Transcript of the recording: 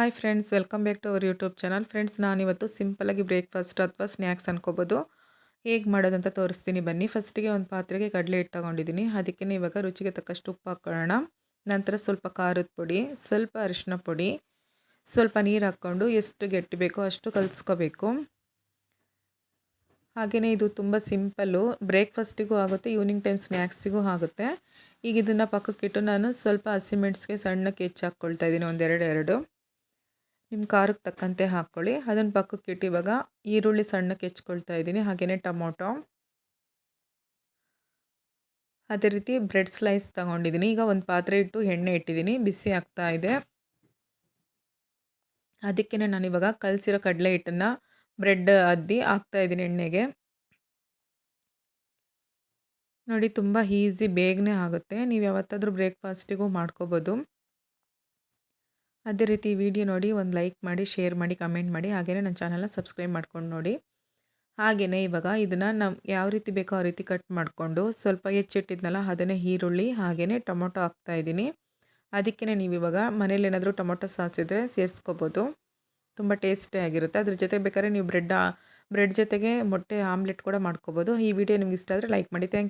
Hi friends, welcome back to our YouTube channel. Friends, ನಾನಿವತ್ತು ಸಿಂಪಲಾಗಿ breakfast ಅಥವಾ snacks ಅನ್ಕೋಬೋದು ಹೇಗೆ ಮಾಡೋದಂತ ತೋರಿಸ್ತೀನಿ ಬನ್ನಿ. ಫಸ್ಟಿಗೆ ಒಂದು ಪಾತ್ರೆಗೆ ಕಡಲೆ ಹಿಟ್ಟು ತೊಗೊಂಡಿದ್ದೀನಿ. ಅದಕ್ಕೆ ಇವಾಗ ರುಚಿಗೆ ತಕ್ಕಷ್ಟು ಉಪ್ಪು ಹಾಕ್ಕೊಳ್ಳೋಣ. ನಂತರ ಸ್ವಲ್ಪ ಖಾರದ ಪುಡಿ, ಸ್ವಲ್ಪ ಅರಿಶಿನ ಪುಡಿ, ಸ್ವಲ್ಪ ನೀರು ಹಾಕ್ಕೊಂಡು ಎಷ್ಟು ಗಟ್ಟಿ ಬೇಕೋ ಅಷ್ಟು ಕಲಿಸ್ಕೋಬೇಕು. ಹಾಗೆಯೇ ಇದು ತುಂಬ ಸಿಂಪಲ್ಲು, ಬ್ರೇಕ್ಫಾಸ್ಟಿಗೂ ಆಗುತ್ತೆ, ಈವ್ನಿಂಗ್ ಟೈಮ್ ಸ್ನ್ಯಾಕ್ಸಿಗೂ ಆಗುತ್ತೆ. ಈಗ ಇದನ್ನು ಪಕ್ಕಕ್ಕಿಟ್ಟು ನಾನು ಸ್ವಲ್ಪ ಹಸಿಮೆಣಸಿಗೆ ಸಣ್ಣಕ್ಕೆ ಹೆಚ್ಚಿ ಹಾಕ್ಕೊಳ್ತಾ ಇದ್ದೀನಿ, ಎರಡು. ನಿಮ್ಮ ಖಾರಕ್ಕೆ ತಕ್ಕಂತೆ ಹಾಕ್ಕೊಳ್ಳಿ. ಅದನ್ನು ಪಕ್ಕಕ್ಕಿಟ್ಟು ಇವಾಗ ಈರುಳ್ಳಿ ಸಣ್ಣಕ್ಕೆ ಹೆಚ್ಕೊಳ್ತಾ ಇದ್ದೀನಿ. ಹಾಗೆಯೇ ಟೊಮೊಟೊ, ಅದೇ ರೀತಿ ಬ್ರೆಡ್ ಸ್ಲೈಸ್ ತೊಗೊಂಡಿದ್ದೀನಿ. ಈಗ ಒಂದು ಪಾತ್ರೆ ಇಟ್ಟು ಎಣ್ಣೆ ಇಟ್ಟಿದ್ದೀನಿ, ಬಿಸಿ ಆಗ್ತಾ ಇದೆ. ಅದಕ್ಕೇ ನಾನಿವಾಗ ಕಲಸಿರೋ ಕಡಲೆ ಹಿಟ್ಟನ್ನು ಬ್ರೆಡ್ ಅದ್ದಿ ಹಾಕ್ತಾಯಿದ್ದೀನಿ ಎಣ್ಣೆಗೆ. ನೋಡಿ, ತುಂಬ ಈಸಿ, ಬೇಗನೆ ಆಗುತ್ತೆ. ನೀವು ಯಾವತ್ತಾದರೂ ಬ್ರೇಕ್ಫಾಸ್ಟಿಗೂ ಮಾಡ್ಕೋಬೋದು. ಅದೇ ರೀತಿ ವಿಡಿಯೋ ನೋಡಿ ಒಂದು ಲೈಕ್ ಮಾಡಿ, ಶೇರ್ ಮಾಡಿ, ಕಮೆಂಟ್ ಮಾಡಿ. ಹಾಗೆಯೇ ನನ್ನ ಚಾನಲ್ನ ಸಬ್ಸ್ಕ್ರೈಬ್ ಮಾಡ್ಕೊಂಡು ನೋಡಿ. ಹಾಗೆಯೇ ಇವಾಗ ಇದನ್ನು ನಾವು ಯಾವ ರೀತಿ ಬೇಕೋ ಆ ರೀತಿ ಕಟ್ ಮಾಡಿಕೊಂಡು ಸ್ವಲ್ಪ ಹೆಚ್ಚಿಟ್ಟಿದ್ನಲ್ಲ ಅದನ್ನೇ ಈರುಳ್ಳಿ ಹಾಗೆಯೇ ಟೊಮೊಟೊ ಹಾಕ್ತಾಯಿದ್ದೀನಿ. ಅದಕ್ಕೇ ನೀವು ಇವಾಗ ಮನೇಲಿ ಏನಾದರೂ ಟೊಮೊಟೊ ಸಾಸ್ ಇದ್ದರೆ ಸೇರಿಸ್ಕೋಬೋದು, ತುಂಬ ಟೇಸ್ಟಿಯಾಗಿರುತ್ತೆ. ಅದ್ರ ಜೊತೆ ಬೇಕಾದ್ರೆ ನೀವು ಬ್ರೆಡ್ ಜೊತೆಗೆ ಮೊಟ್ಟೆ ಆಮ್ಲೆಟ್ ಕೂಡ ಮಾಡ್ಕೋಬೋದು. ಈ ವಿಡಿಯೋ ನಿಮ್ಗೆ ಇಷ್ಟ ಆದರೆ ಲೈಕ್ ಮಾಡಿ. Thank you.